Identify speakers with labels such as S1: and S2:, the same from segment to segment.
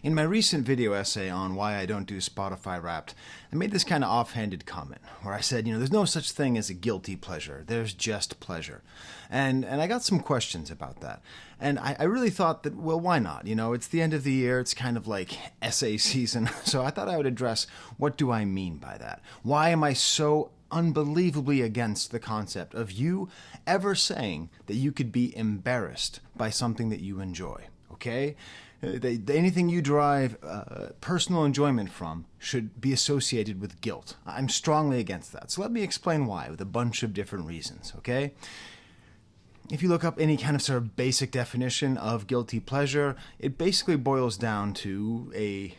S1: In my recent video essay on why I don't do Spotify Wrapped, I made this kind of offhanded comment where I said, there's no such thing as a guilty pleasure. There's just pleasure. And I got some questions about that. And I really thought that, well, why not? It's the end of the year. It's kind of like essay season. So I thought I would address, what do I mean by that? Why am I so unbelievably against the concept of you ever saying that you could be embarrassed by something that you enjoy? Okay? Anything you derive personal enjoyment from should be associated with guilt. I'm strongly against that. So let me explain why with a bunch of different reasons, okay? If you look up any kind of sort of basic definition of guilty pleasure, it basically boils down to a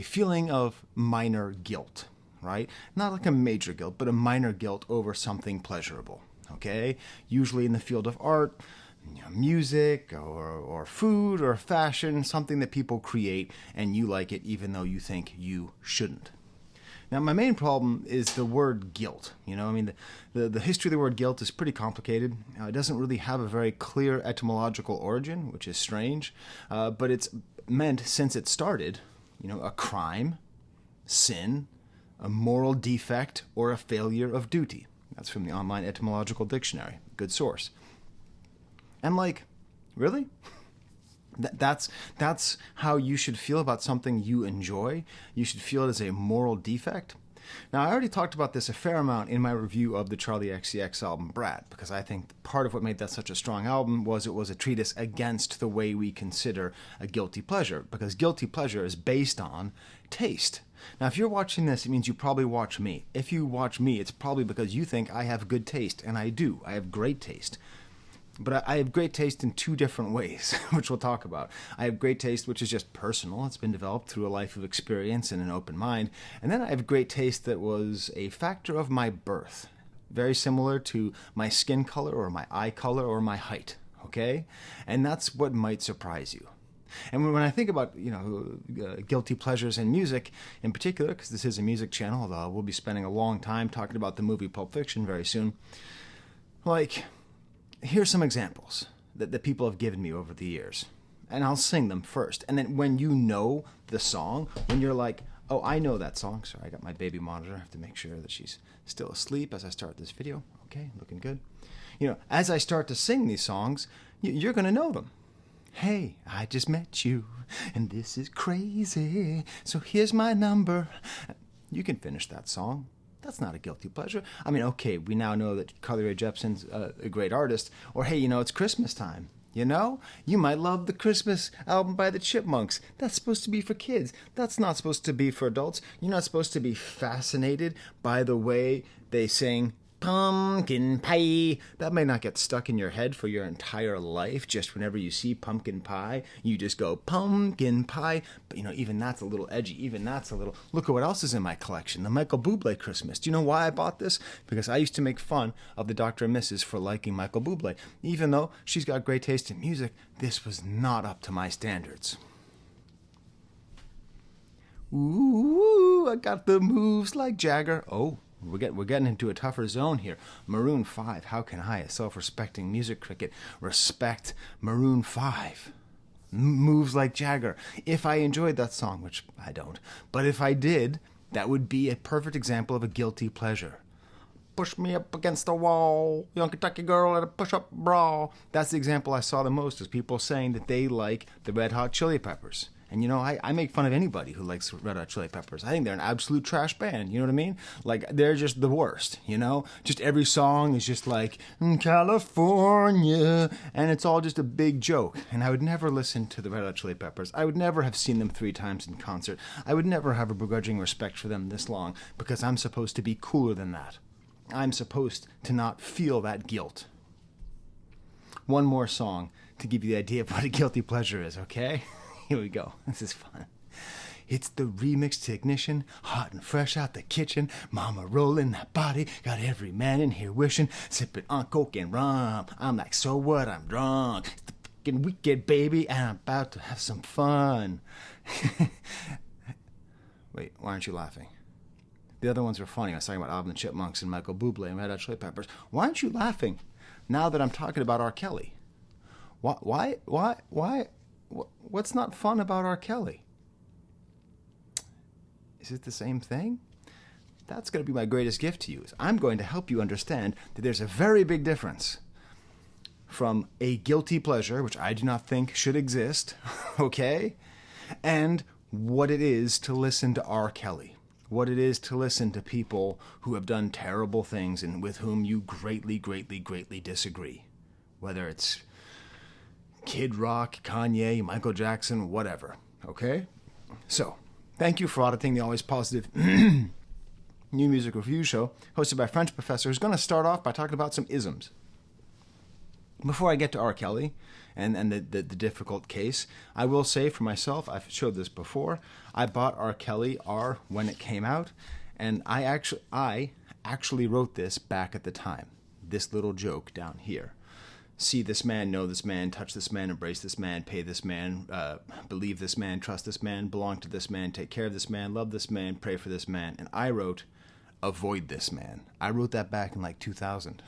S1: feeling of minor guilt, right? Not like a major guilt, but a minor guilt over something pleasurable, okay? Usually in the field of art, music or food or fashion, something that people create and you like it even though you think you shouldn't. Now, my main problem is the word guilt. The history of the word guilt is pretty complicated. It doesn't really have a very clear etymological origin, which is strange, but it's meant, since it started, a crime, sin, a moral defect, or a failure of duty. That's from the Online Etymological Dictionary. Good source. And really? That's how you should feel about something you enjoy? You should feel it as a moral defect? Now, I already talked about this a fair amount in my review of the Charlie XCX album, Brat, because I think part of what made that such a strong album was it was a treatise against the way we consider a guilty pleasure, because guilty pleasure is based on taste. Now, if you're watching this, it means you probably watch me. If you watch me, it's probably because you think I have good taste, and I do. I have great taste. But I have great taste in two different ways, which we'll talk about. I have great taste, which is just personal. It's been developed through a life of experience and an open mind. And then I have great taste that was a factor of my birth, very similar to my skin color or my eye color or my height, okay? And that's what might surprise you. And when I think about, guilty pleasures in music in particular, because this is a music channel, although we'll be spending a long time talking about the movie Pulp Fiction very soon, here's some examples that people have given me over the years. And I'll sing them first. And then when you know the song, when you're like, oh, I know that song. Sorry, I got my baby monitor. I have to make sure that she's still asleep as I start this video. Okay, looking good. As I start to sing these songs, you're going to know them. Hey, I just met you, and this is crazy. So here's my number. You can finish that song. That's not a guilty pleasure. Okay, we now know that Carly Rae Jepsen's a great artist. Or, hey, it's Christmas time. You might love the Christmas album by the Chipmunks. That's supposed to be for kids. That's not supposed to be for adults. You're not supposed to be fascinated by the way they sing pumpkin pie. That may not get stuck in your head for your entire life. Just whenever you see pumpkin pie, you just go pumpkin pie. But even that's a little edgy. Even that's a little, look at what else is in my collection. The Michael Bublé Christmas. Do you know why I bought this? Because I used to make fun of the Dr. and Mrs. for liking Michael Bublé. Even though she's got great taste in music, this was not up to my standards. Ooh, I got the moves like Jagger. Oh, we're getting into a tougher zone here. Maroon 5. How can I, a self-respecting music critic, respect Maroon 5? Moves like Jagger. If I enjoyed that song, which I don't, but if I did, that would be a perfect example of a guilty pleasure. Push me up against the wall, young Kentucky girl in a push-up bra. That's the example I saw the most, is people saying that they like the Red Hot Chili Peppers. And I make fun of anybody who likes Red Hot Chili Peppers. I think they're an absolute trash band, you know what I mean? They're just the worst, Just every song is just like, California, and it's all just a big joke. And I would never listen to the Red Hot Chili Peppers. I would never have seen them 3 times in concert. I would never have a begrudging respect for them this long, because I'm supposed to be cooler than that. I'm supposed to not feel that guilt. One more song to give you the idea of what a guilty pleasure is, okay? Here we go. This is fun. It's the remix to Ignition, hot and fresh out the kitchen. Mama rolling that body, got every man in here wishing. Sipping on coke and rum. I'm like, so what? I'm drunk. It's the fucking weekend, baby, and I'm about to have some fun. Wait, why aren't you laughing? The other ones were funny. I was talking about Alvin and the Chipmunks and Michael Bublé and Red Hot Chili Peppers. Why aren't you laughing now that I'm talking about R. Kelly? Why? What's not fun about R. Kelly? Is it the same thing? That's going to be my greatest gift to you. I'm going to help you understand that there's a very big difference from a guilty pleasure, which I do not think should exist, okay, and what it is to listen to R. Kelly, what it is to listen to people who have done terrible things and with whom you greatly, greatly, greatly disagree, whether it's Kid Rock, Kanye, Michael Jackson, whatever, okay? So, thank you for auditing the Always Positive New Music Review Show, hosted by a French professor who's going to start off by talking about some isms. Before I get to R. Kelly and the difficult case, I will say for myself, I've showed this before, I bought R. Kelly R when it came out, and I actually wrote this back at the time. This little joke down here. See this man, know this man, touch this man, embrace this man, pay this man, believe this man, trust this man, belong to this man, take care of this man, love this man, pray for this man. And I wrote, avoid this man. I wrote that back in like 2000.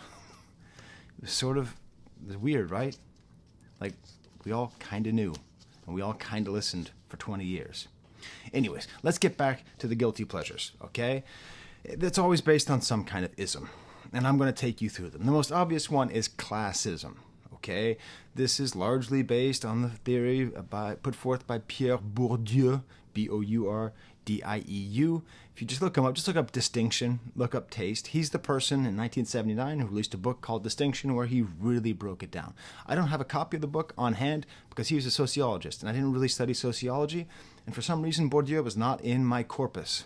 S1: It was weird, right? Like, we all kind of knew, and we all kind of listened for 20 years. Anyways, let's get back to the guilty pleasures, okay? That's always based on some kind of ism, and I'm going to take you through them. The most obvious one is classism, okay? This is largely based on the theory put forth by Pierre Bourdieu, Bourdieu. If you just look him up, just look up distinction, look up taste. He's the person in 1979 who released a book called Distinction where he really broke it down. I don't have a copy of the book on hand because he was a sociologist and I didn't really study sociology, and for some reason Bourdieu was not in my corpus.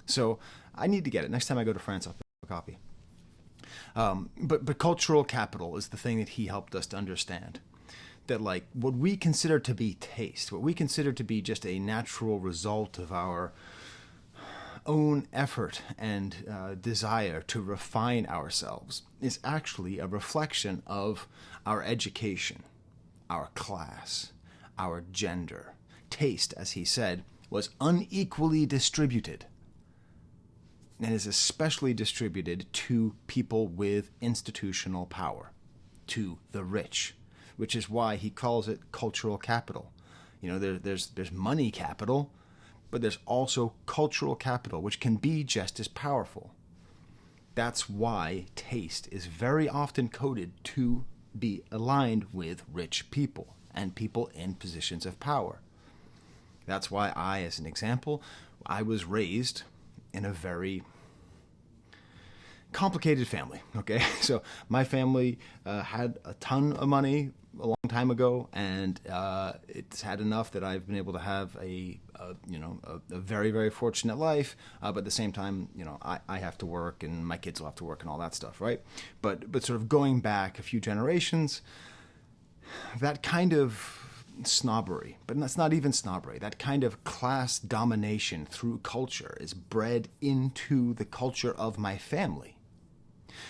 S1: So I need to get it. Next time I go to France, I'll pick up a copy. But cultural capital is the thing that he helped us to understand. That like what we consider to be taste, what we consider to be just a natural result of our own effort and desire to refine ourselves is actually a reflection of our education, our class, our gender. Taste, as he said, was unequally distributed and is especially distributed to people with institutional power, to the rich, which is why he calls it cultural capital. You know, there's money capital, but there's also cultural capital, which can be just as powerful. That's why taste is very often coded to be aligned with rich people and people in positions of power. That's why I, as an example, I was raised in a very complicated family, okay? So my family had a ton of money a long time ago, and it's had enough that I've been able to have a very, very fortunate life, but at the same time, I have to work, and my kids will have to work, and all that stuff, right? But sort of going back a few generations, that kind of snobbery, but that's not even snobbery, that kind of class domination through culture is bred into the culture of my family.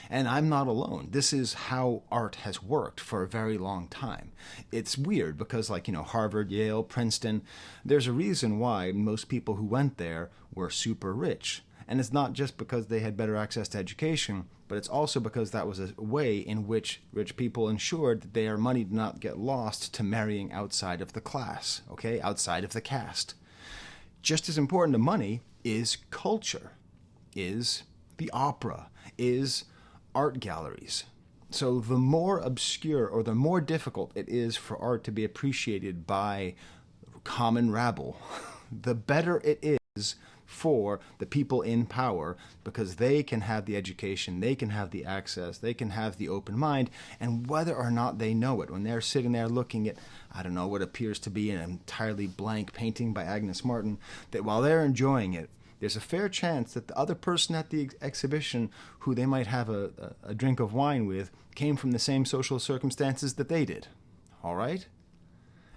S1: And I'm not alone. This is how art has worked for a very long time. It's weird because, Harvard, Yale, Princeton, there's a reason why most people who went there were super rich. And it's not just because they had better access to education, but it's also because that was a way in which rich people ensured that their money did not get lost to marrying outside of the class, okay, outside of the caste. Just as important to money is culture, is the opera, is art galleries. So the more obscure or the more difficult it is for art to be appreciated by common rabble, the better it is for the people in power, because they can have the education, they can have the access, they can have the open mind, and whether or not they know it, when they're sitting there looking at, what appears to be an entirely blank painting by Agnes Martin, that while they're enjoying it, there's a fair chance that the other person at the exhibition who they might have a drink of wine with came from the same social circumstances that they did. All right?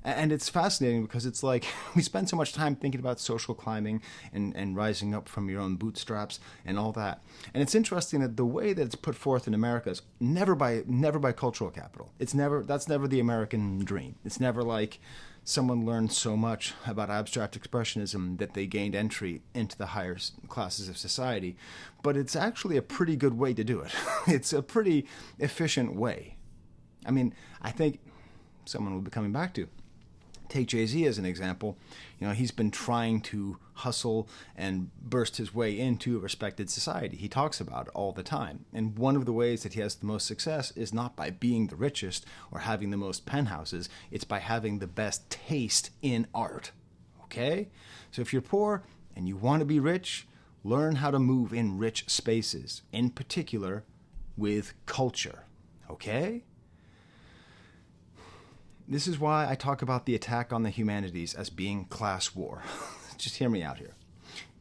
S1: And it's fascinating because it's like we spend so much time thinking about social climbing and rising up from your own bootstraps and all that. And it's interesting that the way that it's put forth in America is never by cultural capital. That's never the American dream. It's never like someone learned so much about abstract expressionism that they gained entry into the higher classes of society. But it's actually a pretty good way to do it. It's a pretty efficient way. I mean, I think someone will be coming back to Take Jay-Z as an example. He's been trying to hustle and burst his way into a respected society. He talks about it all the time. And one of the ways that he has the most success is not by being the richest or having the most penthouses. It's by having the best taste in art. Okay? So if you're poor and you want to be rich, learn how to move in rich spaces, in particular with culture. Okay? This is why I talk about the attack on the humanities as being class war. Just hear me out here.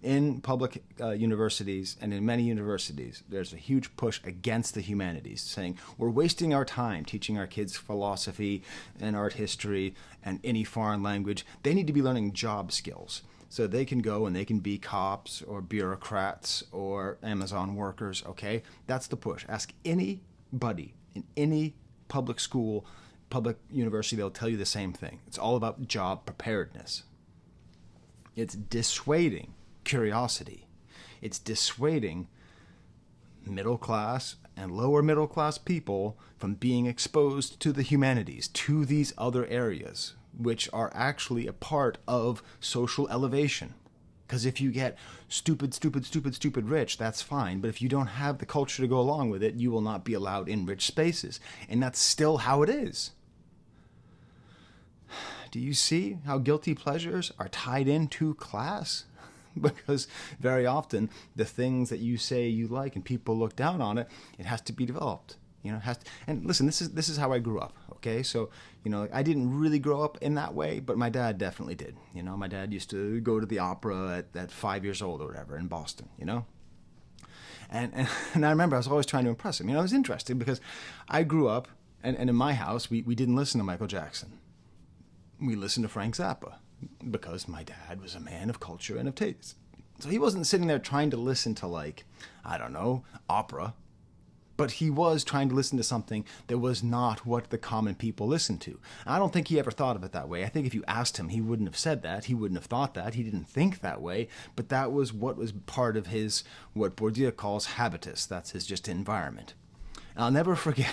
S1: In public universities and in many universities, there's a huge push against the humanities, saying we're wasting our time teaching our kids philosophy and art history and any foreign language. They need to be learning job skills so they can go and they can be cops or bureaucrats or Amazon workers, okay? That's the push. Ask anybody in any public school, public university, they'll tell you the same thing. It's all about job preparedness. It's dissuading curiosity. It's dissuading middle class and lower middle class people from being exposed to the humanities, to these other areas, which are actually a part of social elevation. Because if you get stupid rich, that's fine. But if you don't have the culture to go along with it, you will not be allowed in rich spaces. And that's still how it is. Do you see how guilty pleasures are tied into class? Because very often the things that you say you like and people look down on it, it has to be developed. It has to, and listen, this is how I grew up. Okay, so I didn't really grow up in that way, but my dad definitely did. My dad used to go to the opera at 5 years old or whatever in Boston. And I remember I was always trying to impress him. It was interesting because I grew up, and in my house we didn't listen to Michael Jackson. We listened to Frank Zappa because my dad was a man of culture and of taste. So he wasn't sitting there trying to listen to opera. But he was trying to listen to something that was not what the common people listened to. And I don't think he ever thought of it that way. I think if you asked him, he wouldn't have said that. He wouldn't have thought that. He didn't think that way. But that was what was part of his, what Bourdieu calls habitus. That's his just environment. And I'll never forget,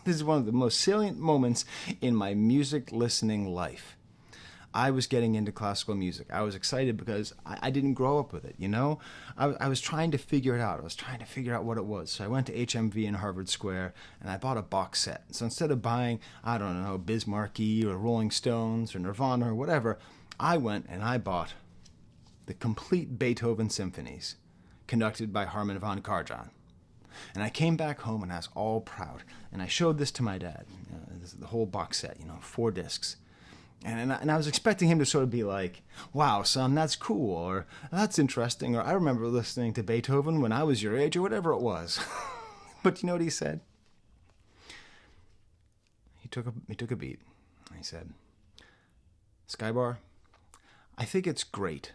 S1: this is one of the most salient moments in my music listening life. I was getting into classical music. I was excited because I didn't grow up with it, I was trying to figure it out. I was trying to figure out what it was. So I went to HMV in Harvard Square, and I bought a box set. So instead of buying, Bismarcky or Rolling Stones or Nirvana or whatever, I went and I bought the complete Beethoven symphonies, conducted by Harman von Karajan. And I came back home, and I was all proud. And I showed this to my dad, this is the whole box set, 4 discs. And I was expecting him to sort of be like, wow, son, that's cool, or that's interesting, or I remember listening to Beethoven when I was your age, or whatever it was. But you know what he said? He took a beat, and he said, Skye, I think it's great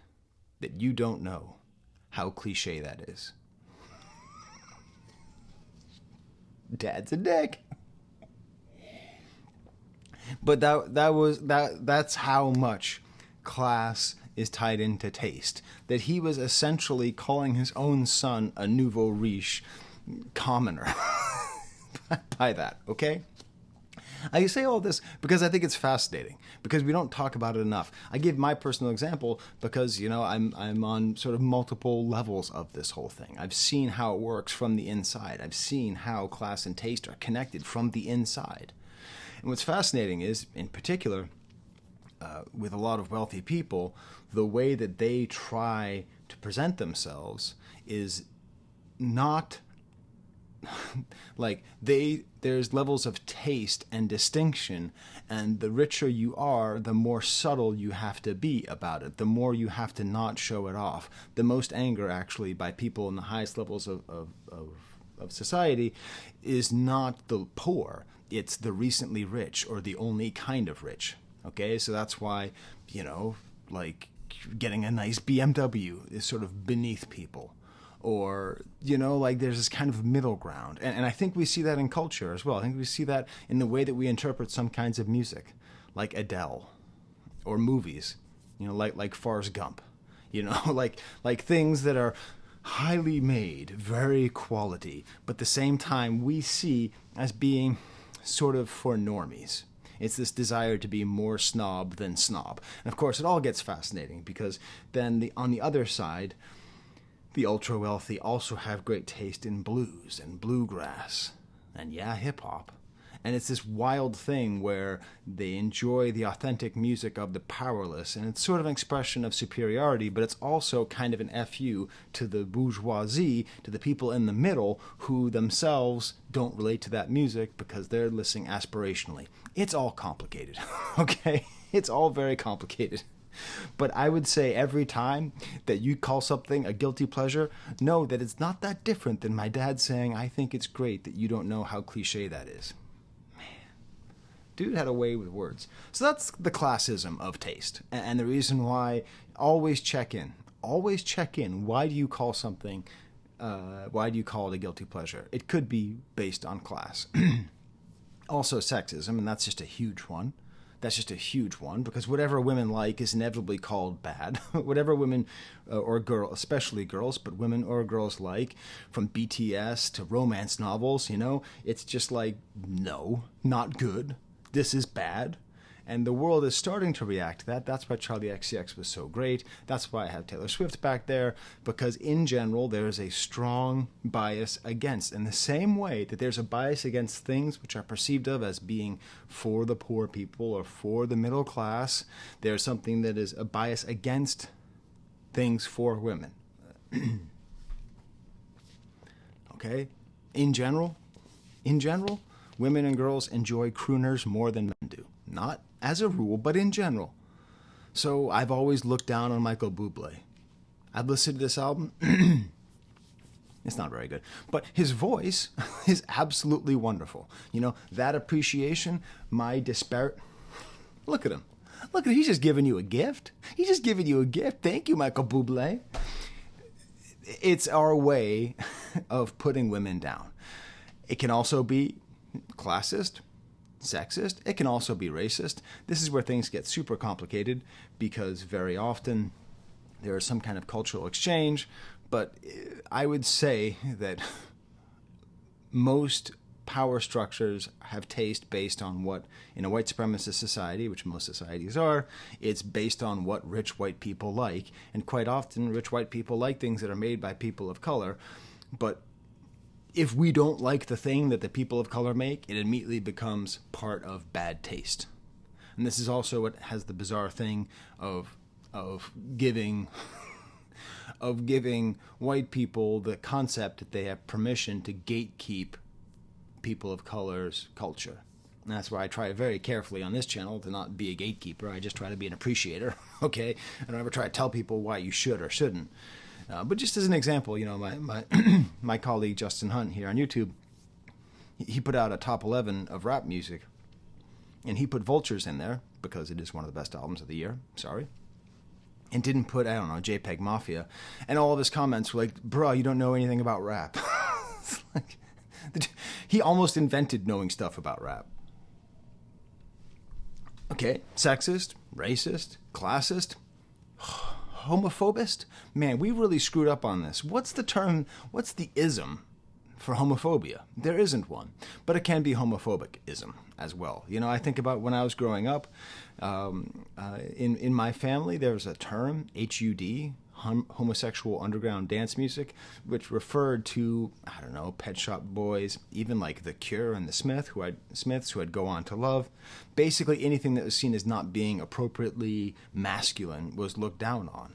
S1: that you don't know how cliche that is. Dad's a dick. But that's how much class is tied into taste. That he was essentially calling his own son a nouveau riche commoner by that, okay? I say all this because I think it's fascinating, because we don't talk about it enough. I give my personal example because, I'm on sort of multiple levels of this whole thing. I've seen how it works from the inside. I've seen how class and taste are connected from the inside. And what's fascinating is, in particular, with a lot of wealthy people, the way that they try to present themselves is not there's levels of taste and distinction, and the richer you are, the more subtle you have to be about it, the more you have to not show it off. The most anger, actually, by people in the highest levels of society is not the poor. It's the recently rich, or the only kind of rich. Okay, so that's why, getting a nice BMW is sort of beneath people. Or, there's this kind of middle ground. And I think we see that in culture as well. I think we see that in the way that we interpret some kinds of music, like Adele, or movies, like Forrest Gump, like things that are highly made, very quality, but at the same time we see as being sort of for normies. It's this desire to be more snob than snob. And of course, it all gets fascinating because then on the other side, the ultra-wealthy also have great taste in blues and bluegrass and, yeah, hip-hop. And it's this wild thing where they enjoy the authentic music of the powerless, and it's sort of an expression of superiority, but it's also kind of an FU to the bourgeoisie, to the people in the middle who themselves don't relate to that music because they're listening aspirationally. It's all complicated, okay? It's all very complicated. But I would say every time that you call something a guilty pleasure, know that it's not that different than my dad saying, I think it's great that you don't know how cliche that is. Dude had a way with words. So that's the classism of taste. And the reason why, always check in. Always check in. Why do you call something, why do you call it a guilty pleasure? It could be based on class. Also sexism, and that's just a huge one. That's just a huge one, because whatever women like is inevitably called bad. Whatever women or girls, especially girls, but women or girls like, from BTS to romance novels, it's just like, no, not good. This is bad. And the world is starting to react to that. That's why Charlie XCX was so great. That's why I have Taylor Swift back there, because in general, there is a strong bias against. In the same way that there's a bias against things which are perceived of as being for the poor people or for the middle class, there's something that is a bias against things for women. Okay? In general, women and girls enjoy crooners more than men do. Not as a rule, but in general. So I've always looked down on Michael Bublé. I've listened to this album. It's not very good. But his voice is absolutely wonderful. That appreciation, my despair. Look at him. Look at him. He's just giving you a gift. He's just giving you a gift. Thank you, Michael Bublé. It's our way of putting women down. It can also be classist, sexist. It can also be racist. This is where things get super complicated because very often there is some kind of cultural exchange. But I would say that most power structures have taste based on what, in a white supremacist society, which most societies are, it's based on what rich white people like. And quite often, rich white people like things that are made by people of color. But if we don't like the thing that the people of color make, it immediately becomes part of bad taste. And this is also what has the bizarre thing of giving white people the concept that they have permission to gatekeep people of color's culture. And that's why I try very carefully on this channel to not be a gatekeeper. I just try to be an appreciator, okay? I don't ever try to tell people why you should or shouldn't. But just as an example, my colleague Justin Hunt here on YouTube, he put out a top 11 of rap music, and he put Vultures in there because it is one of the best albums of the year. Sorry. And didn't put, JPEG Mafia. And all of his comments were like, bro, you don't know anything about rap. It's like, he almost invented knowing stuff about rap. Okay, sexist, racist, classist, homophobist? Man, we really screwed up on this. What's the ism for homophobia? There isn't one. But it can be homophobic-ism as well. I think about when I was growing up, in my family, there was a term, HUD, homosexual underground dance music, which referred to, Pet Shop Boys, even like The Cure and the Smiths, who I'd go on to love. Basically anything that was seen as not being appropriately masculine was looked down on.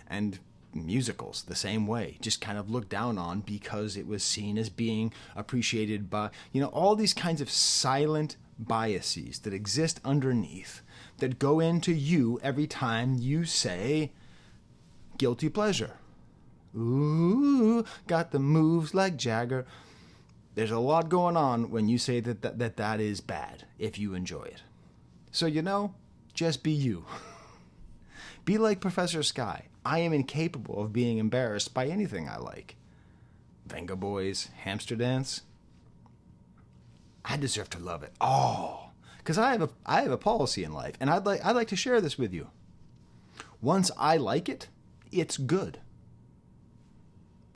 S1: And musicals, the same way, just kind of looked down on because it was seen as being appreciated by, all these kinds of silent biases that exist underneath that go into you every time you say guilty pleasure. Ooh, got the moves like Jagger. There's a lot going on when you say that is bad if you enjoy it. So, just be you. Be like Professor Skye. I am incapable of being embarrassed by anything I like. Venga Boys, Hamster Dance. I deserve to love it. Oh, because I have a policy in life, and I'd like to share this with you. Once I like it, it's good.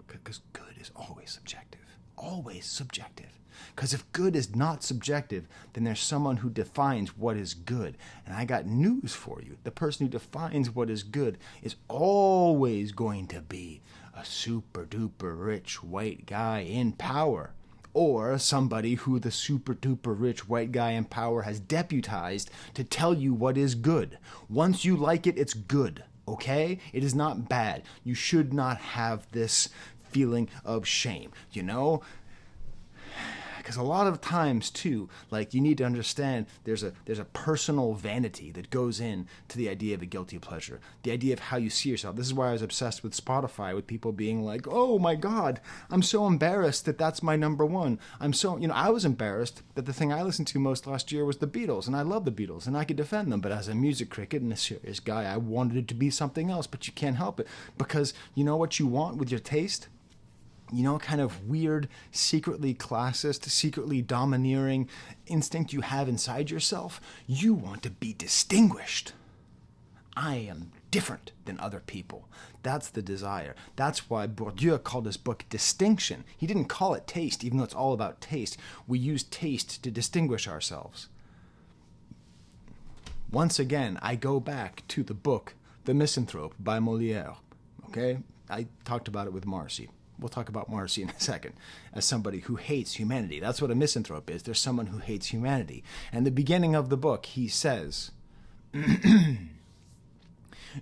S1: Because good is always subjective. always subjective. Because if good is not subjective, then there's someone who defines what is good. And I got news for you. The person who defines what is good is always going to be a super duper rich white guy in power. Or somebody who the super duper rich white guy in power has deputized to tell you what is good. Once you like it, it's good. Okay? It is not bad. You should not have this feeling of shame. You know? Because a lot of times, too, like, you need to understand there's a personal vanity that goes in to the idea of a guilty pleasure. The idea of how you see yourself. This is why I was obsessed with Spotify, with people being like, oh my God, I'm so embarrassed that that's my number one. I was embarrassed that the thing I listened to most last year was the Beatles, and I love the Beatles, and I could defend them. But as a music critic and a serious guy, I wanted it to be something else, but you can't help it. Because you know what you want with your taste? You know, kind of weird, secretly classist, secretly domineering instinct you have inside yourself? You want to be distinguished. I am different than other people. That's the desire. That's why Bourdieu called his book Distinction. He didn't call it taste, even though it's all about taste. We use taste to distinguish ourselves. Once again, I go back to the book The Misanthrope by Molière. Okay? I talked about it with Marcy. We'll talk about Marcy in a second, as somebody who hates humanity. That's what a misanthrope is. There's someone who hates humanity. And the beginning of the book, he says, Je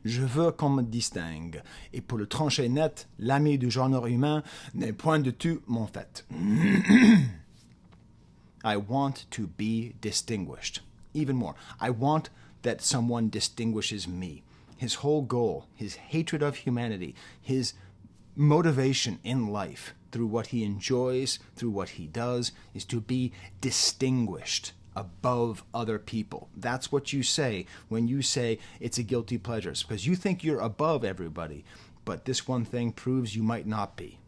S1: veux qu'on me distingue, et pour le trancher net, l'ami du genre humain n'est point du tout mon fait. I want to be distinguished. Even more, I want that someone distinguishes me. His whole goal, his hatred of humanity, his motivation in life, through what he enjoys, through what he does, is to be distinguished above other people. That's what you say when you say it's a guilty pleasure. It's because you think you're above everybody, but this one thing proves you might not be.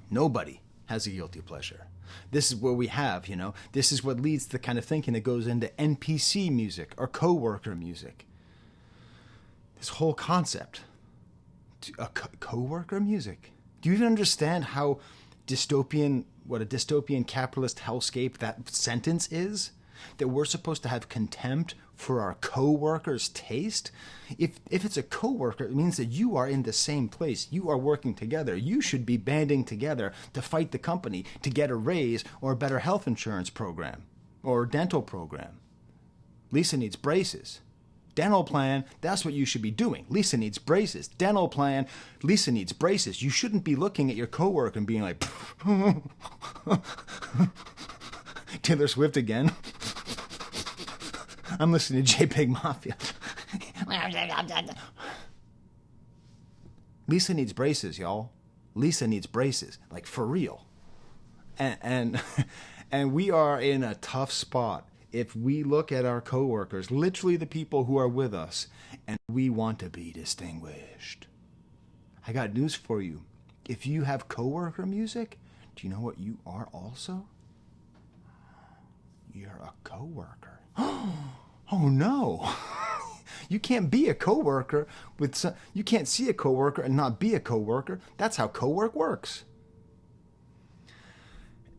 S1: Nobody has a guilty pleasure. This is what we have, This is what leads to the kind of thinking that goes into NPC music or coworker music. This whole concept. A co-worker music. Do you even understand how what a dystopian capitalist hellscape that sentence is? That we're supposed to have contempt for our co-worker's taste? If it's a co-worker, it means that you are in the same place. You are working together. You should be banding together to fight the company to get a raise or a better health insurance program or dental program. Lisa needs braces. Dental plan, that's what you should be doing. Lisa needs braces. Dental plan, Lisa needs braces. You shouldn't be looking at your coworker and being like, Taylor Swift again. I'm listening to JPEG Mafia. Lisa needs braces, y'all. Lisa needs braces, like for real. And we are in a tough spot. If we look at our coworkers, literally the people who are with us, and we want to be distinguished. I got news for you. If you have coworker music, do you know what you are also? You're a coworker. Oh no. You can't be a coworker you can't see a coworker and not be a coworker. That's how cowork works.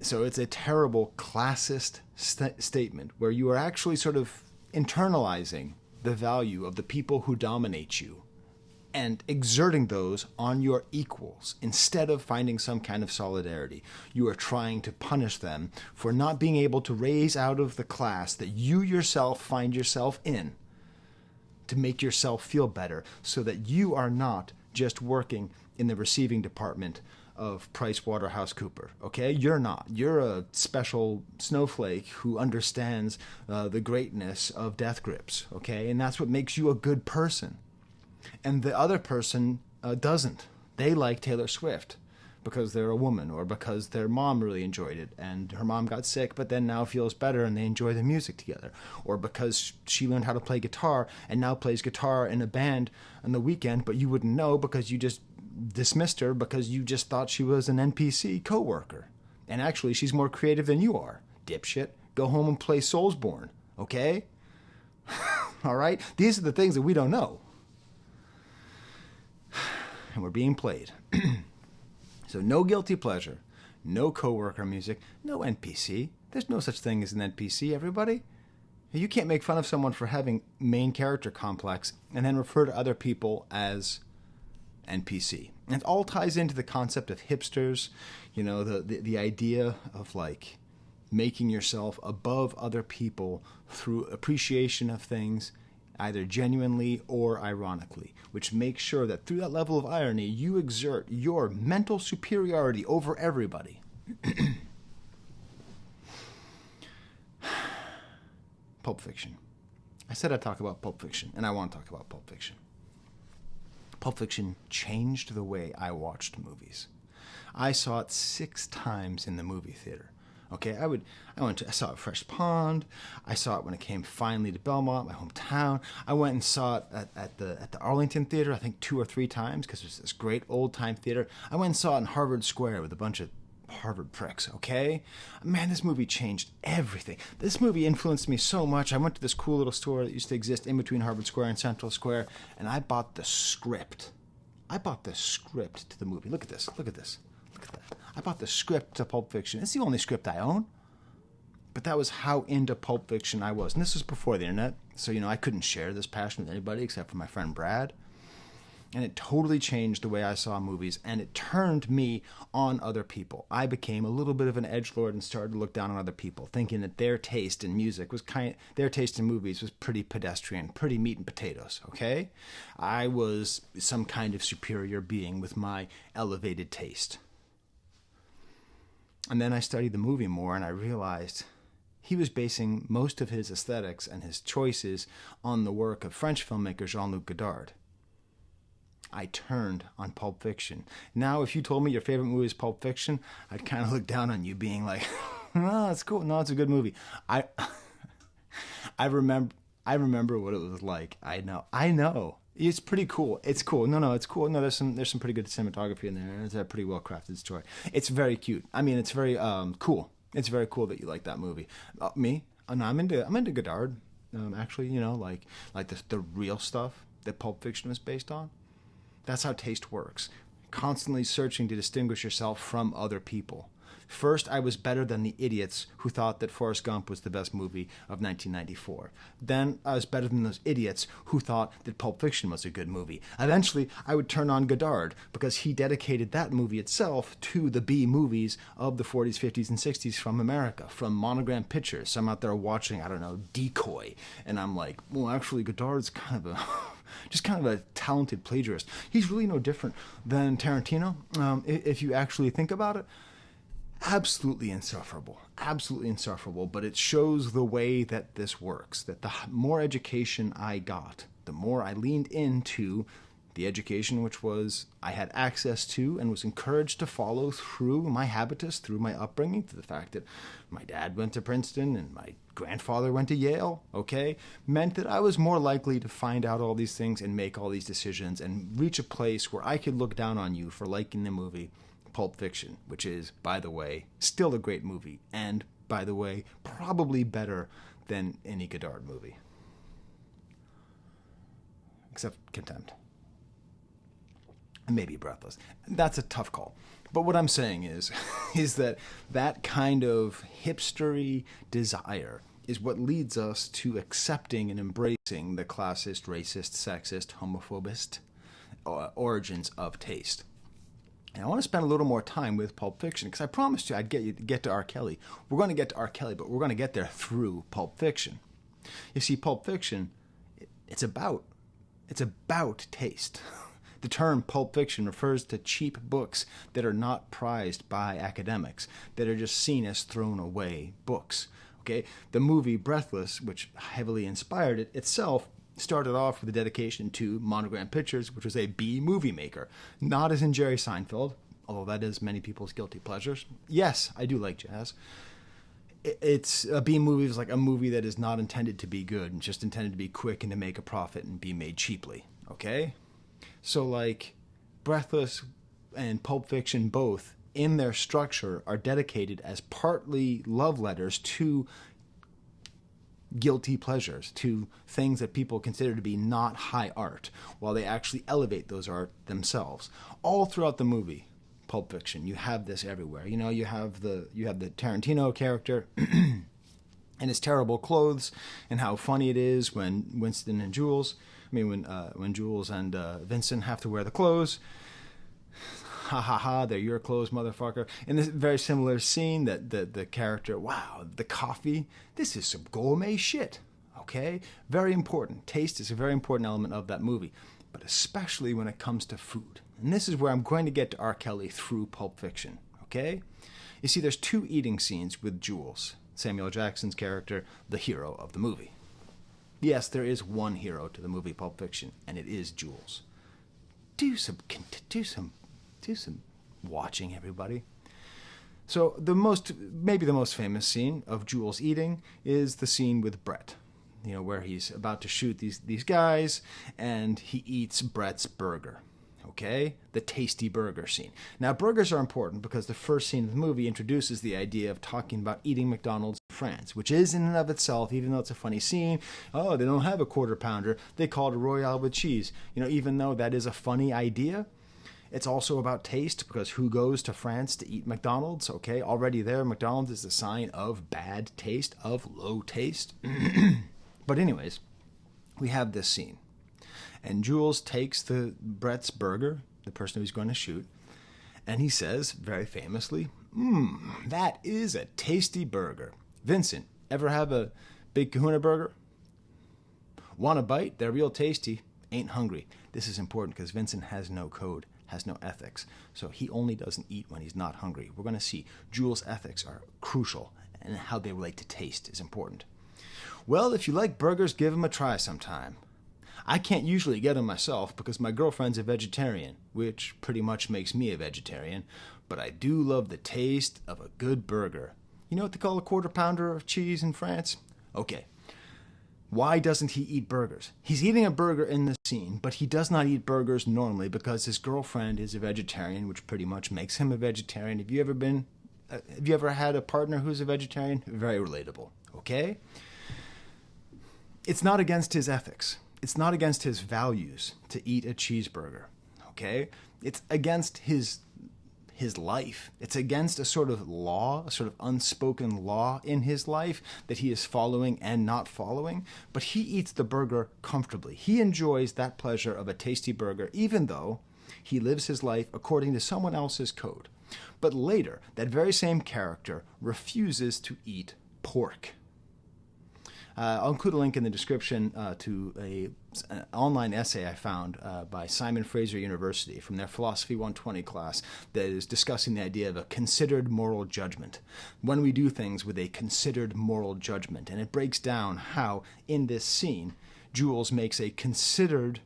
S1: So it's a terrible classist statement where you are actually sort of internalizing the value of the people who dominate you and exerting those on your equals instead of finding some kind of solidarity. You are trying to punish them for not being able to raise out of the class that you yourself find yourself in to make yourself feel better so that you are not just working in the receiving department of PricewaterhouseCoopers, okay? You're not. You're a special snowflake who understands the greatness of death grips, okay? And that's what makes you a good person. And the other person doesn't. They like Taylor Swift because they're a woman or because their mom really enjoyed it and her mom got sick but then now feels better and they enjoy the music together. Or because she learned how to play guitar and now plays guitar in a band on the weekend, but you wouldn't know because you just dismissed her because you just thought she was an NPC coworker. And actually, she's more creative than you are. Dipshit. Go home and play Soulsborne, okay? All right? These are the things that we don't know. And we're being played. So no guilty pleasure. no coworker music, no NPC. There's no such thing as an NPC, everybody. You can't make fun of someone for having main character complex and then refer to other people as NPC. And it all ties into the concept of hipsters, the idea of like making yourself above other people through appreciation of things, either genuinely or ironically, which makes sure that through that level of irony, you exert your mental superiority over everybody. Pulp Fiction. I said I'd talk about Pulp Fiction, and I want to talk about Pulp Fiction. Pulp Fiction changed the way I watched movies. I saw it 6 times in the movie theater. Okay, I saw it at Fresh Pond. I saw it when it came finally to Belmont, my hometown. I went and saw it at the Arlington Theater, I think 2 or 3 times, because it's this great old time theater. I went and saw it in Harvard Square with a bunch of Harvard pricks, okay? Man, this movie changed everything. This movie influenced me so much. I went to this cool little store that used to exist in between Harvard Square and Central Square, and I bought the script. I bought the script to the movie. Look at this. Look at this. Look at that. I bought the script to Pulp Fiction. It's the only script I own. But that was how into Pulp Fiction I was. And this was before the internet, so, I couldn't share this passion with anybody except for my friend Brad. And it totally changed the way I saw movies, and it turned me on other people. I became a little bit of an edgelord and started to look down on other people, thinking that their taste in their taste in movies was pretty pedestrian, pretty meat and potatoes, okay? I was some kind of superior being with my elevated taste. And then I studied the movie more, and I realized he was basing most of his aesthetics and his choices on the work of French filmmaker Jean-Luc Godard. I turned on Pulp Fiction. Now, if you told me your favorite movie is Pulp Fiction, I'd kind of look down on you being like, no, it's cool. No, it's a good movie. I remember what it was like. I know. It's pretty cool. It's cool. No, it's cool. No, there's some pretty good cinematography in there. It's a pretty well-crafted story. It's very cute. I mean, it's very cool. It's very cool that you like that movie. Me? No, I'm into Godard. Actually, like the real stuff that Pulp Fiction was based on. That's how taste works. Constantly searching to distinguish yourself from other people. First, I was better than the idiots who thought that Forrest Gump was the best movie of 1994. Then I was better than those idiots who thought that Pulp Fiction was a good movie. Eventually, I would turn on Godard because he dedicated that movie itself to the B movies of the 40s, 50s, and 60s from America, from Monogram Pictures. So I'm out there watching, Decoy. And I'm like, well, actually, Godard's kind of a talented plagiarist. He's really no different than Tarantino, if you actually think about it. Absolutely insufferable, but it shows the way that this works, that the more education I got, the more I leaned into the education which I had access to and was encouraged to follow through my habitus, through my upbringing, to the fact that my dad went to Princeton and my grandfather went to Yale, okay, meant that I was more likely to find out all these things and make all these decisions and reach a place where I could look down on you for liking the movie Pulp Fiction, which is, by the way, still a great movie, and, by the way, probably better than any Godard movie. Except Contempt. And maybe Breathless. That's a tough call. But what I'm saying is that kind of hipstery desire is what leads us to accepting and embracing the classist, racist, sexist, homophobist origins of taste. And I want to spend a little more time with Pulp Fiction, because I promised you I'd get to R. Kelly. We're going to get to R. Kelly, but we're going to get there through Pulp Fiction. You see, Pulp Fiction, it's about taste. The term Pulp Fiction refers to cheap books that are not prized by academics, that are just seen as thrown away books. Okay, the movie Breathless, which heavily inspired it itself, started off with a dedication to Monogram Pictures, which was a B movie maker. Not as in Jerry Seinfeld, although that is many people's guilty pleasures. Yes, I do like jazz. It's a B movie is like a movie that is not intended to be good, and just intended to be quick and to make a profit and be made cheaply. Okay? So like Breathless and Pulp Fiction both, in their structure, are dedicated as partly love letters to guilty pleasures, to things that people consider to be not high art, while they actually elevate those art themselves. All throughout the movie, Pulp Fiction. You have this everywhere. You know, you have the Tarantino character and his terrible clothes, and how funny it is when when Jules and Vincent have to wear the clothes. Ha ha ha, they're your clothes, motherfucker. In this very similar scene, that the character, wow, the coffee, this is some gourmet shit. Okay? Very important. Taste is a very important element of that movie, but especially when it comes to food. And this is where I'm going to get to R. Kelly through Pulp Fiction. Okay? You see, there's 2 eating scenes with Jules, Samuel Jackson's character, the hero of the movie. Yes, there is one hero to the movie Pulp Fiction, and it is Jules. Do some watching, everybody. So maybe the most famous scene of Jules eating is the scene with Brett. You know, where he's about to shoot these guys, and he eats Brett's burger. Okay? The tasty burger scene. Now, burgers are important because the first scene of the movie introduces the idea of talking about eating McDonald's in France, which is in and of itself, even though it's a funny scene, oh, they don't have a quarter pounder, they call it a Royale with cheese. You know, even though that is a funny idea, it's also about taste, because who goes to France to eat McDonald's? Okay, already there, McDonald's is a sign of bad taste, of low taste. But anyways, we have this scene. And Jules takes Brett's burger, the person who's going to shoot, and he says, very famously, that is a tasty burger. Vincent, ever have a Big Kahuna burger? Want a bite? They're real tasty. Ain't hungry. This is important because Vincent has no code, has no ethics. So he only doesn't eat when he's not hungry. We're going to see Jules' ethics are crucial, and how they relate to taste is important. Well, if you like burgers, give them a try sometime. I can't usually get them myself because my girlfriend's a vegetarian, which pretty much makes me a vegetarian, but I do love the taste of a good burger. You know what they call a quarter pounder of cheese in France? Okay. Why doesn't he eat burgers? He's eating a burger in this scene, but he does not eat burgers normally because his girlfriend is a vegetarian, which pretty much makes him a vegetarian. Have you ever had a partner who's a vegetarian? Very relatable, okay? It's not against his ethics. It's not against his values to eat a cheeseburger, okay? It's against his life. It's against a sort of law, a sort of unspoken law in his life that he is following and not following, but he eats the burger comfortably. He enjoys that pleasure of a tasty burger, even though he lives his life according to someone else's code. But later, that very same character refuses to eat pork. I'll include a link in the description to an online essay I found by Simon Fraser University from their Philosophy 120 class that is discussing the idea of a considered moral judgment. When we do things with a considered moral judgment. And it breaks down how, in this scene, Jules makes a considered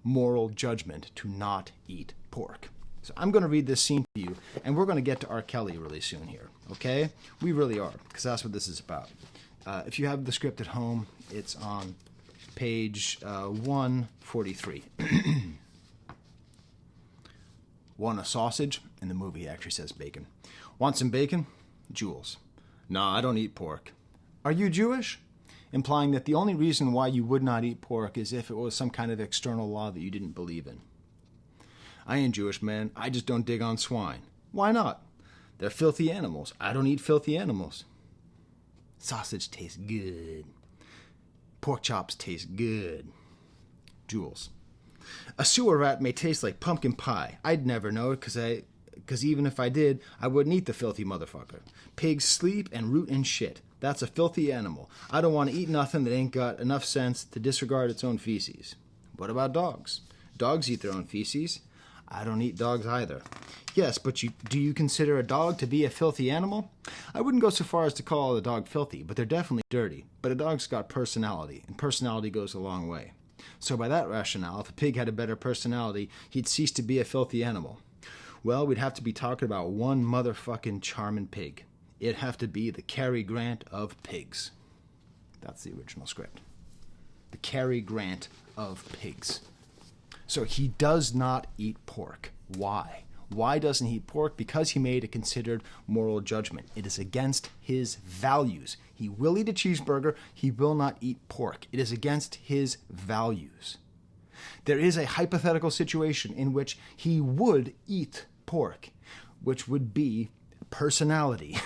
S1: moral judgment to not eat pork. So I'm going to read this scene to you, and we're going to get to R. Kelly really soon here, okay? We really are, because that's what this is about. If you have the script at home, it's on page 143. Want a sausage? In the movie, he actually says bacon. Want some bacon? Jules. Nah, I don't eat pork. Are you Jewish? Implying that the only reason why you would not eat pork is if it was some kind of external law that you didn't believe in. I ain't Jewish, man. I just don't dig on swine. Why not? They're filthy animals. I don't eat filthy animals. Sausage tastes good. Pork chops taste good. Jules. A sewer rat may taste like pumpkin pie. I'd never know it because even if I did, I wouldn't eat the filthy motherfucker. Pigs sleep and root in shit. That's a filthy animal. I don't want to eat nothing that ain't got enough sense to disregard its own feces. What about dogs? Dogs eat their own feces. I don't eat dogs either. Yes, but do you consider a dog to be a filthy animal? I wouldn't go so far as to call a dog filthy, but they're definitely dirty. But a dog's got personality, and personality goes a long way. So by that rationale, if a pig had a better personality, he'd cease to be a filthy animal. Well, we'd have to be talking about one motherfucking charming pig. It'd have to be the Cary Grant of pigs. That's the original script. The Cary Grant of pigs. So he does not eat pork. Why? Why doesn't he eat pork? Because he made a considered moral judgment. It is against his values. He will eat a cheeseburger. He will not eat pork. It is against his values. There is a hypothetical situation in which he would eat pork, which would be personality,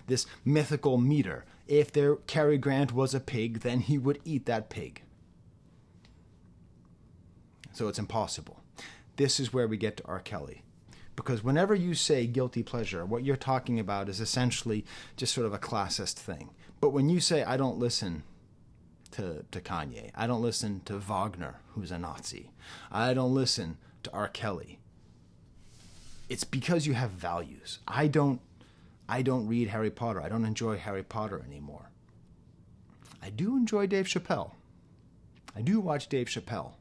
S1: this mythical meter. If Cary Grant was a pig, then he would eat that pig. So it's impossible. This is where we get to R. Kelly. Because whenever you say guilty pleasure, what you're talking about is essentially just sort of a classist thing. But when you say, I don't listen to Kanye, I don't listen to Wagner, who's a Nazi, I don't listen to R. Kelly, it's because you have values. I don't read Harry Potter. I don't enjoy Harry Potter anymore. I do enjoy Dave Chappelle. I do watch Dave Chappelle.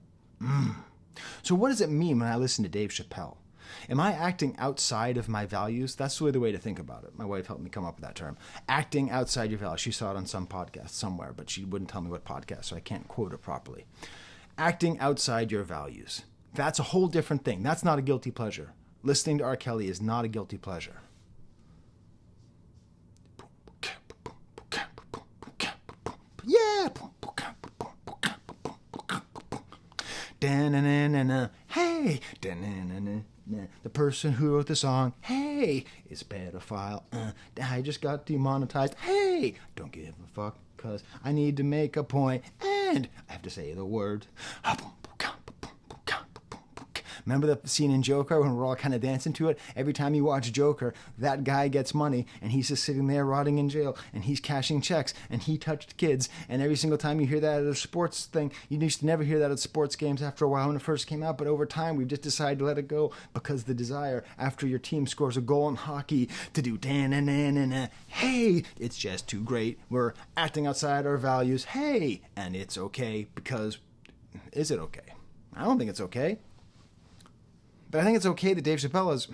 S1: So what does it mean when I listen to Dave Chappelle? Am I acting outside of my values? That's really the way to think about it. My wife helped me come up with that term. Acting outside your values. She saw it on some podcast somewhere, but she wouldn't tell me what podcast, so I can't quote it properly. Acting outside your values. That's a whole different thing. That's not a guilty pleasure. Listening to R. Kelly is not a guilty pleasure. Yeah. Hey. The person who wrote the song, hey, is a pedophile. I just got demonetized. Hey, don't give a fuck, because I need to make a point, and I have to say the word. Remember the scene in Joker when we're all kind of dancing to it? Every time you watch Joker, that guy gets money, and he's just sitting there rotting in jail, and he's cashing checks, and he touched kids. And every single time you hear that at a sports thing, you used to never hear that at sports games after a while when it first came out, but over time we've just decided to let it go because the desire after your team scores a goal in hockey to do da-na-na-na-na, hey, it's just too great. We're acting outside our values, hey, and it's okay because, is it okay? I don't think it's okay. But I think it's okay that Dave Chappelle is...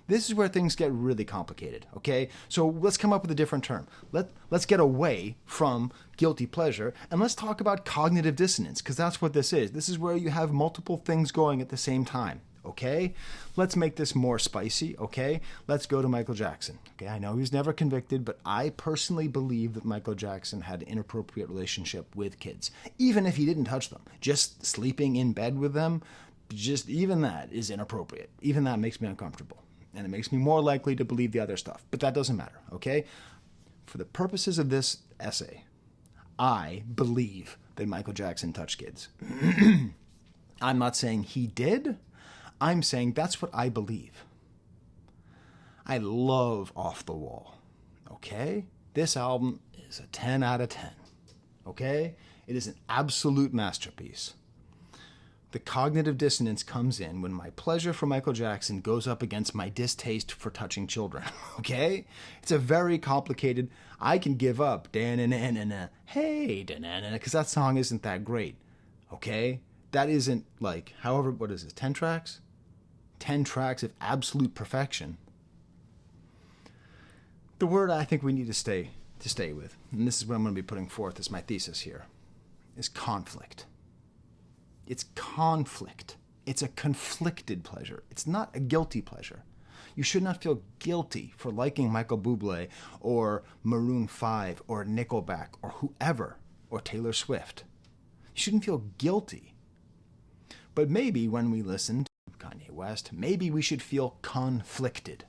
S1: This is where things get really complicated, okay? So let's come up with a different term. Let's get away from guilty pleasure, and let's talk about cognitive dissonance, because that's what this is. This is where you have multiple things going at the same time, okay? Let's make this more spicy, okay? Let's go to Michael Jackson. Okay, I know he was never convicted, but I personally believe that Michael Jackson had an inappropriate relationship with kids, even if he didn't touch them. Just sleeping in bed with them, just even that is inappropriate. Even that makes me uncomfortable. And it makes me more likely to believe the other stuff. But that doesn't matter, okay? For the purposes of this essay, I believe that Michael Jackson touched kids. I'm not saying he did. I'm saying that's what I believe. I love Off the Wall, okay? This album is a 10 out of 10, okay? It is an absolute masterpiece. The cognitive dissonance comes in when my pleasure for Michael Jackson goes up against my distaste for touching children, okay? It's a very complicated, I can give up, da-na-na-na-na, hey, da-na-na-na, because that song isn't that great, okay? That isn't like, however, what is this, 10 tracks? 10 tracks of absolute perfection. The word I think we need to stay with, and this is what I'm going to be putting forth as my thesis here, is conflict. It's conflict. It's a conflicted pleasure. It's not a guilty pleasure. You should not feel guilty for liking Michael Bublé or Maroon 5 or Nickelback or whoever or Taylor Swift. You shouldn't feel guilty. But maybe when we listen to Kanye West, maybe we should feel conflicted.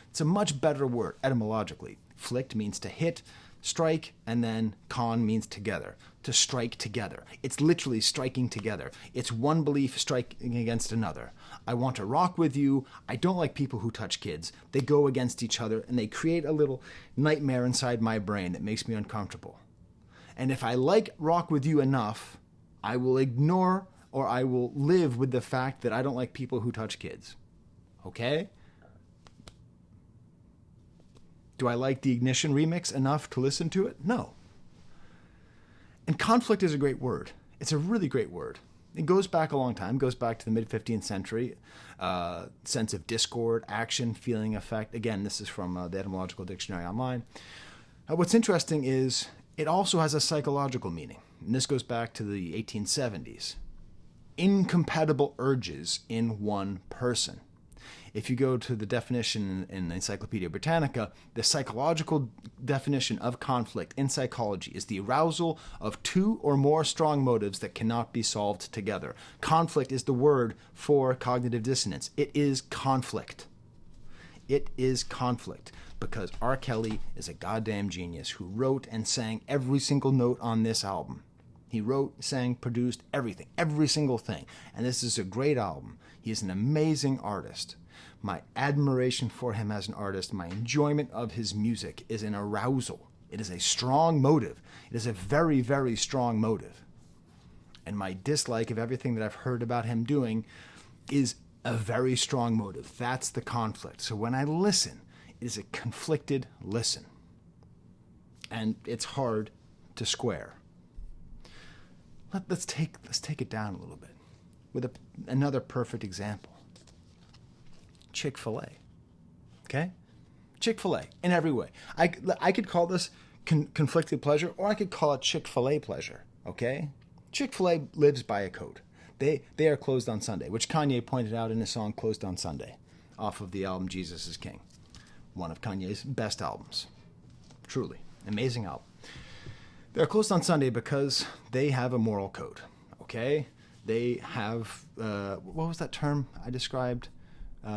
S1: It's a much better word etymologically. Flict means to hit, strike, and then con means together. To strike together. It's literally striking together. It's one belief striking against another. I want to rock with you. I don't like people who touch kids. They go against each other, and they create a little nightmare inside my brain that makes me uncomfortable. And if I like rock with you enough, I will ignore or I will live with the fact that I don't like people who touch kids. Okay? Do I like the Ignition remix enough to listen to it? No. And conflict is a great word. It's a really great word. It goes back a long time. It goes back to the mid-15th century. Sense of discord, action, feeling, effect. Again, this is from the Etymological Dictionary online. What's interesting is it also has a psychological meaning. And this goes back to the 1870s. Incompatible urges in one person. If you go to the definition in the Encyclopedia Britannica, the psychological definition of conflict in psychology is the arousal of two or more strong motives that cannot be solved together. Conflict is the word for cognitive dissonance. It is conflict. It is conflict, because R. Kelly is a goddamn genius who wrote and sang every single note on this album. He wrote, sang, produced everything, every single thing. And this is a great album. He is an amazing artist. My admiration for him as an artist, my enjoyment of his music is an arousal. It is a strong motive. It is a very, very strong motive. And my dislike of everything that I've heard about him doing is a very strong motive. That's the conflict. So when I listen, it is a conflicted listen. And it's hard to square. Let's take it down a little bit with another perfect example. Chick-fil-A. Okay? Chick-fil-A in every way. I could call this conflicted pleasure, or I could call it Chick-fil-A pleasure. Okay? Chick-fil-A lives by a code. They are closed on Sunday, which Kanye pointed out in his song Closed on Sunday, off of the album Jesus is King. One of Kanye's best albums. Truly. Amazing album. They're closed on Sunday because they have a moral code, okay? They have, what was that term I described? They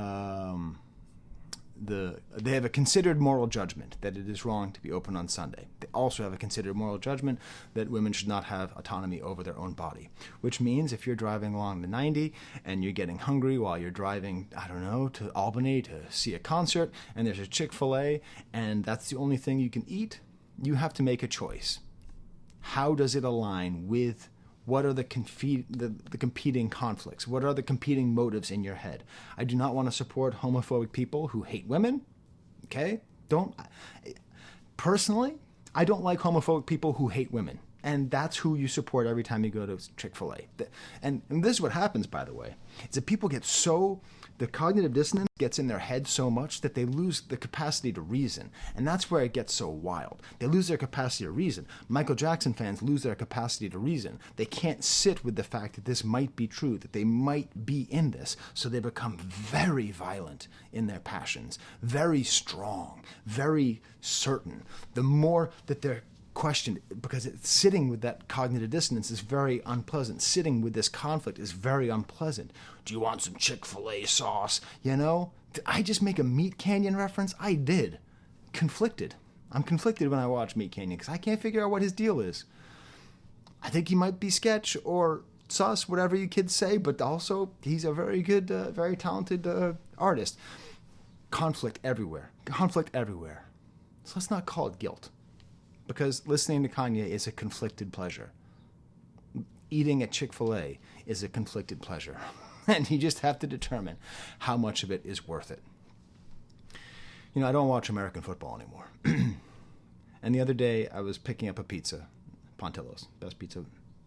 S1: have a considered moral judgment that it is wrong to be open on Sunday. They also have a considered moral judgment that women should not have autonomy over their own body, which means if you're driving along the 90 and you're getting hungry while you're driving, I don't know, to Albany to see a concert, and there's a Chick-fil-A, and that's the only thing you can eat, you have to make a choice. How does it align with what are the competing conflicts? What are the competing motives in your head? I do not want to support homophobic people who hate women. Okay? Personally, I don't like homophobic people who hate women. And that's who you support every time you go to Chick-fil-A. And this is what happens, by the way. It's that people get the cognitive dissonance gets in their head so much that they lose the capacity to reason. And that's where it gets so wild. They lose their capacity to reason. Michael Jackson fans lose their capacity to reason. They can't sit with the fact that this might be true, that they might be in this. So they become very violent in their passions, very strong, very certain. The more that they're questioned, because sitting with that cognitive dissonance is very unpleasant. Sitting with this conflict is very unpleasant. Do you want some Chick-fil-A sauce? You know, did I just make a Meat Canyon reference? I did. Conflicted. I'm conflicted when I watch Meat Canyon because I can't figure out what his deal is. I think he might be sketch or sus, whatever you kids say, but also he's a very good, very talented artist. Conflict everywhere. Conflict everywhere. So let's not call it guilt. Because listening to Kanye is a conflicted pleasure. Eating at Chick-fil-A is a conflicted pleasure. And you just have to determine how much of it is worth it. You know, I don't watch American football anymore. And the other day, I was picking up a pizza. Pontillo's.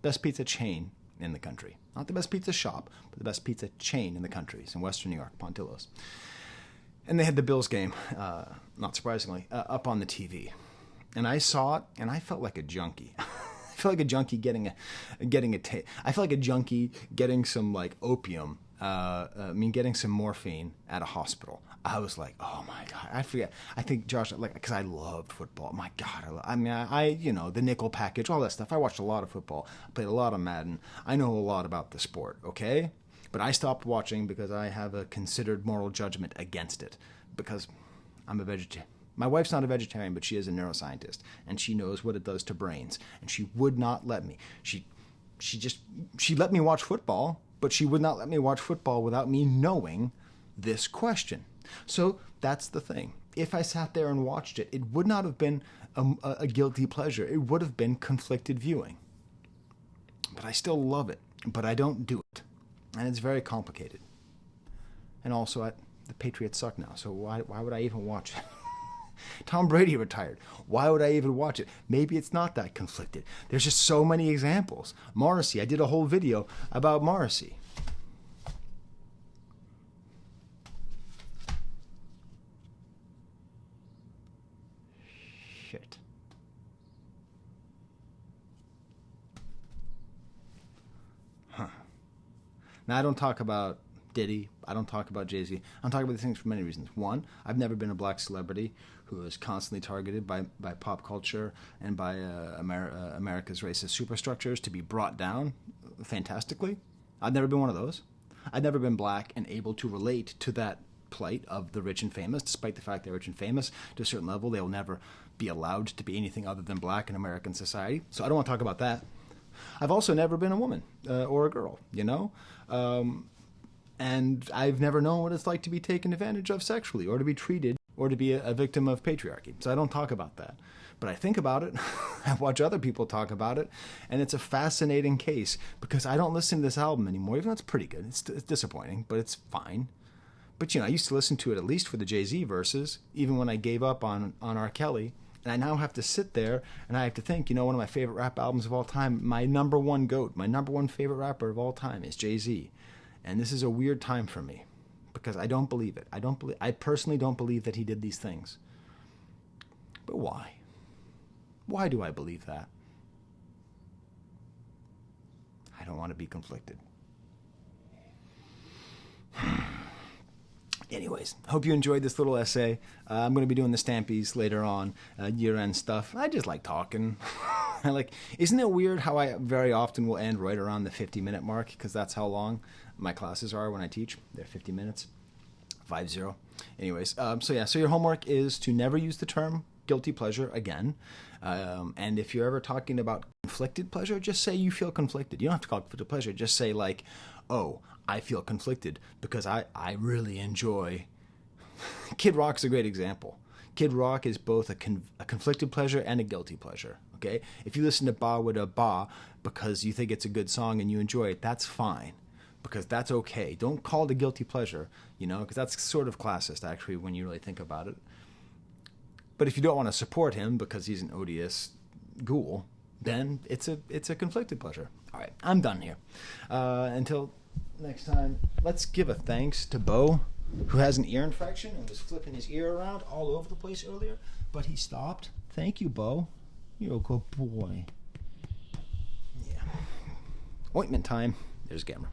S1: Best pizza chain in the country. Not the best pizza shop, but the best pizza chain in the country. It's in Western New York, Pontillo's. And they had the Bills game, not surprisingly, up on the TV. And I saw it, and I felt like a junkie. I felt like a junkie getting I felt like a junkie getting some like opium. Getting some morphine at a hospital. I was like, oh my god, I forget. I think Josh, because I loved football. My god, the nickel package, all that stuff. I watched a lot of football. I played a lot of Madden. I know a lot about the sport. Okay, but I stopped watching because I have a considered moral judgment against it because I'm a vegetarian. My wife's not a vegetarian, but she is a neuroscientist, and she knows what it does to brains, and she would not let me. She let me watch football, but she would not let me watch football without me knowing this question. So that's the thing. If I sat there and watched it, it would not have been a guilty pleasure. It would have been conflicted viewing. But I still love it, but I don't do it. And it's very complicated. And also, the Patriots suck now, so why would I even watch it? Tom Brady retired. Why would I even watch it? Maybe it's not that conflicted. There's just so many examples. Morrissey. I did a whole video about Morrissey. Shit. Now, I don't talk about Diddy. I don't talk about Jay-Z. I'm talking about these things for many reasons. One, I've never been a black celebrity who is constantly targeted by pop culture and by America's racist superstructures to be brought down fantastically. I've never been one of those. I've never been black and able to relate to that plight of the rich and famous, despite the fact they're rich and famous. To a certain level, they will never be allowed to be anything other than black in American society. So I don't want to talk about that. I've also never been a woman or a girl, and I've never known what it's like to be taken advantage of sexually or to be treated or to be a victim of patriarchy. So I don't talk about that. But I think about it, I watch other people talk about it, and it's a fascinating case because I don't listen to this album anymore, even though it's pretty good. It's disappointing, but it's fine. But, I used to listen to it at least for the Jay-Z verses, even when I gave up on R. Kelly. And I now have to sit there and I have to think, one of my favorite rap albums of all time, my number one GOAT, my number one favorite rapper of all time is Jay-Z. And this is a weird time for me because I don't believe it. I personally don't believe that he did these things. But why? Why do I believe that? I don't want to be conflicted. Anyways, hope you enjoyed this little essay. I'm going to be doing the Stampies later on, year-end stuff. I just like talking. Isn't it weird how I very often will end right around the 50-minute mark, because that's how long my classes are when I teach. They're 50 minutes, 50. Anyways, so your homework is to never use the term guilty pleasure again. And if you're ever talking about conflicted pleasure, just say you feel conflicted. You don't have to call it conflicted pleasure. Just say oh, I feel conflicted because I really enjoy... Kid Rock's a great example. Kid Rock is both a conflicted pleasure and a guilty pleasure, okay? If you listen to Ba Wada Ba because you think it's a good song and you enjoy it, that's fine, because that's okay. Don't call it a guilty pleasure, because that's sort of classist, actually, when you really think about it. But if you don't want to support him because he's an odious ghoul, then it's a conflicted pleasure. All right, I'm done here. Until next time, let's give a thanks to Bo, who has an ear infection and was flipping his ear around all over the place earlier, but he stopped. Thank you, Bo. You're a good boy. Yeah. Ointment time. There's Gamma.